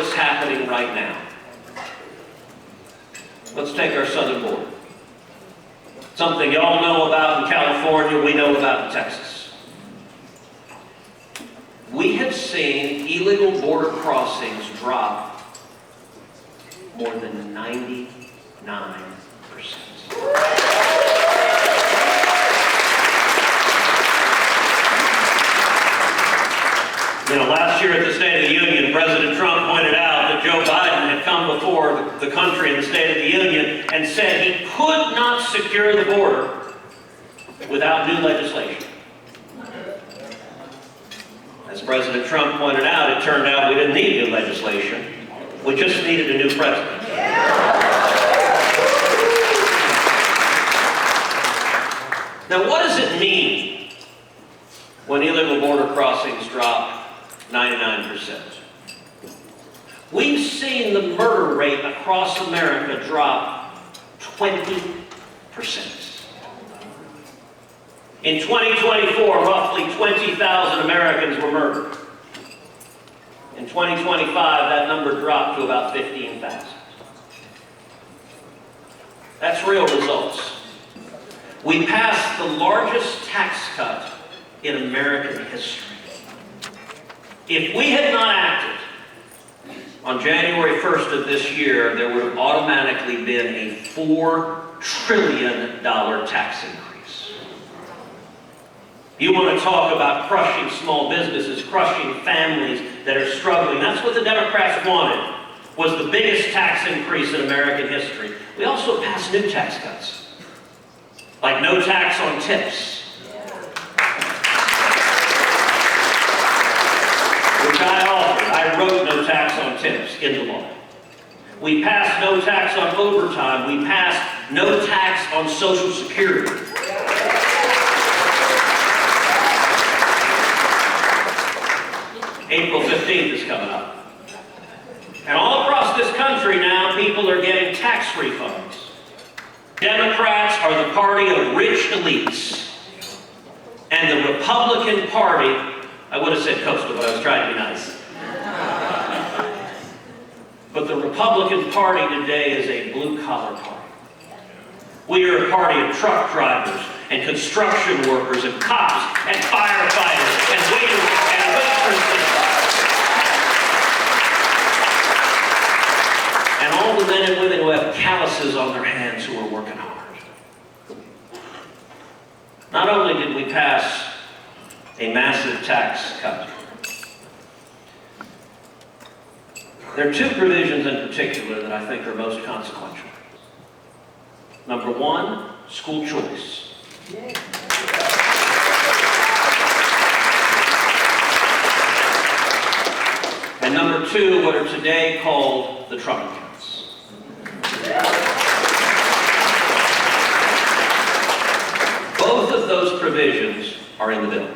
is happening right now. Let's take our southern border. Something y'all know about in California, we know about in Texas. We have seen illegal border crossings drop more than 99%. Last year at the State of the Union, President Trump pointed out that Joe Biden had come before the country in the State of the Union and said he could not secure the border without new legislation. As President Trump pointed out, it turned out we didn't need new legislation. We just needed a new president. Now, what does it mean when illegal border crossings drop 99%? We've seen the murder rate across America drop 20%. In 2024, roughly 20,000 Americans were murdered. In 2025, that number dropped to about 15,000. That's real results. We passed the largest tax cut in American history. If we had not acted on January 1st of this year, there would have automatically been a $4 trillion tax increase. You want to talk about crushing small businesses, crushing families that are struggling. That's what the Democrats wanted, was the biggest tax increase in American history. We also passed new tax cuts, like no tax on tips, which I offered. I wrote no tax on tips into law. We passed no tax on overtime. We passed no tax on Social Security. April 15th is coming up. And all across this country now, people are getting tax refunds. Democrats are the party of rich elites. And the Republican Party, I would have said coastal, but I was trying to be nice. But the Republican Party today is a blue-collar party. We are a party of truck drivers and construction workers and cops and firefighters and waiters and waitresses. And all the men and women who have calluses on their hands who are working hard. Not only did we pass a massive tax cut, there are two provisions in particular that I think are most consequential. Number one, school choice. And number two, what are today called the Trump accounts. Both of those provisions are in the bill.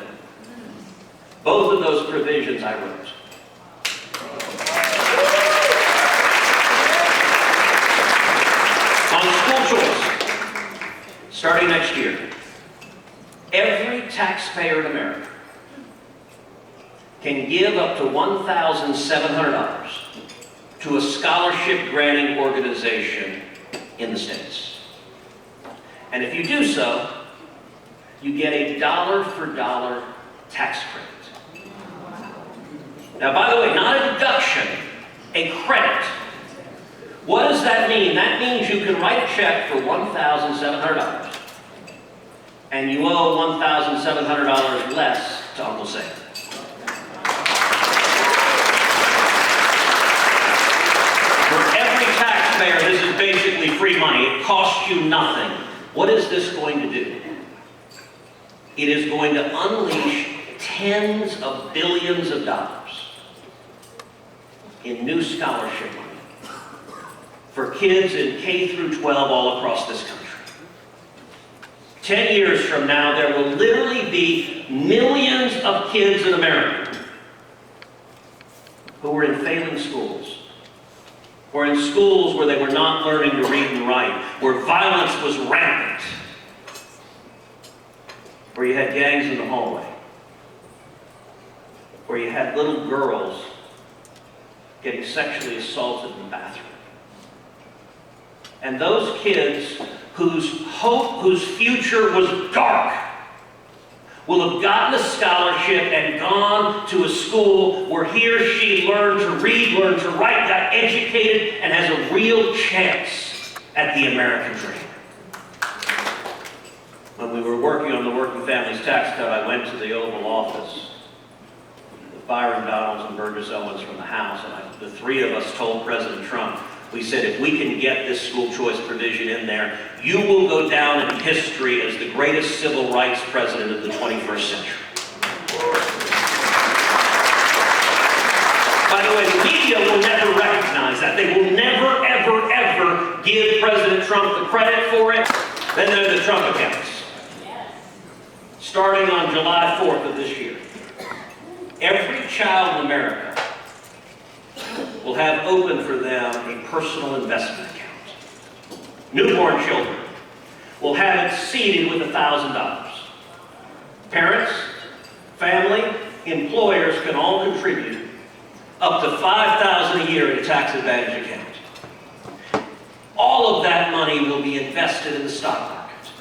Both of those provisions I wrote. Starting next year, every taxpayer in America can give up to $1,700 to a scholarship granting organization in the States. And if you do so, you get a dollar-for-dollar tax credit. Now, by the way, not a deduction, a credit. What does that mean? That means you can write a check for $1,700 and you owe $1,700 less to Uncle Sam. For every taxpayer, this is basically free money. It costs you nothing. What is this going to do? It is going to unleash tens of billions of dollars in new scholarship money for kids in K through 12 all across this country. 10 years from now, there will literally be millions of kids in America who were in failing schools, or in schools where they were not learning to read and write, where violence was rampant, where you had gangs in the hallway, where you had little girls getting sexually assaulted in the bathroom. And those kids whose future was dark will have gotten a scholarship and gone to a school where he or she learned to read, learned to write, got educated, and has a real chance at the American dream. When we were working on the Working Families Tax Cut, I went to the Oval Office with Byron Donalds and Burgess Owens from the House, and the three of us told President Trump, we said, if we can get this school choice provision in there, you will go down in history as the greatest civil rights president of the 21st century. By the way, the media will never recognize that. They will never, ever, ever give President Trump the credit for it. Then there are the Trump accounts. Starting on July 4th of this year, every child in America will have open for them a personal investment account. Newborn children will have it seeded with $1,000. Parents, family, employers can all contribute up to $5,000 a year in a tax advantage account. All of that money will be invested in the stock market,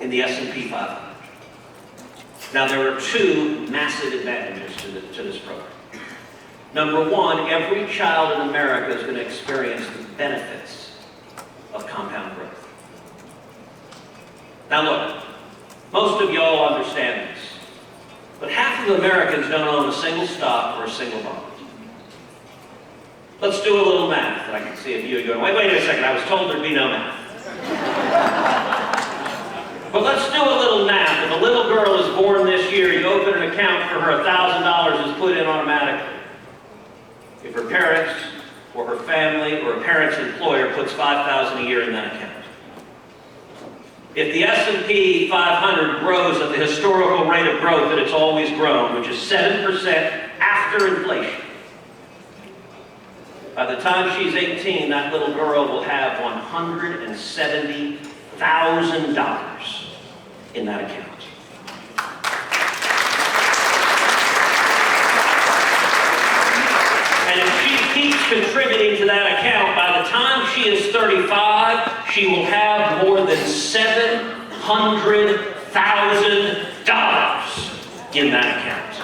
in the S&P 500. Now, there are two massive advantages to this program. Number one, every child in America is going to experience the benefits of compound growth. Now look, most of y'all understand this, but half of Americans don't own a single stock or a single bond. Let's do a little math, and I can see a few of you going, wait a second, I was told there'd be no math. But let's do a little math. If a little girl is born this year, you open an account for her, $1,000 is put in automatically. If her parents or her family or a parent's employer puts $5,000 a year in that account. If the S&P 500 grows at the historical rate of growth that it's always grown, which is 7% after inflation, by the time she's 18, that little girl will have $170,000 in that account. And if she keeps contributing to that account, by the time she is 35, she will have more than $700,000 in that account.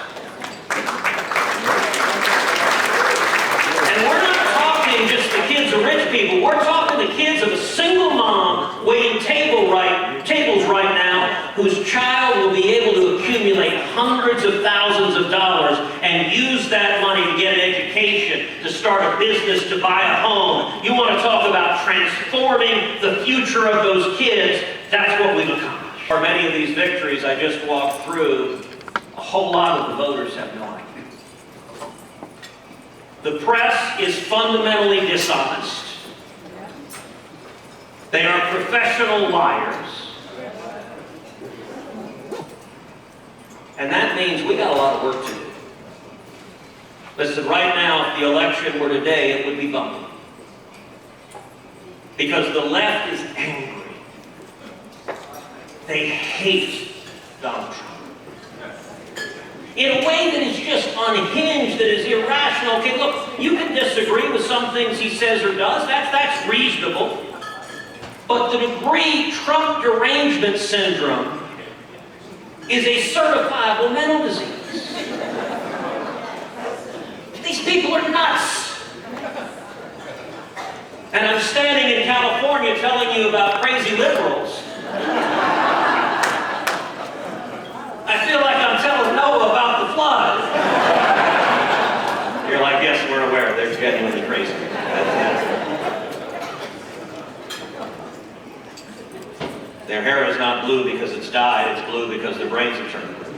And we're not talking just the kids of rich people. We're talking the kids of a single mom waiting tables right now, whose child will be able to accumulate hundreds of thousands of dollars and use that money to get an education, to start a business, to buy a home. You want to talk about transforming the future of those kids? That's what we've accomplished. For many of these victories I just walked through, a whole lot of the voters have no idea. The press is fundamentally dishonest. They are professional liars. And that means we got a lot of work to do. Listen, right now, if the election were today, it would be bumpy. Because the left is angry. They hate Donald Trump. In a way that is just unhinged, that is irrational. Okay, look, you can disagree with some things he says or does. That's reasonable. But the degree Trump derangement syndrome is a certifiable mental disease. These people are nuts. And I'm standing in California telling you about crazy liberals. I feel like I'm telling Noah about the flood. You're like, yes, we're aware. They're genuinely crazy. Their hair is not blue because it's dyed. It's blue because their brains are turned blue.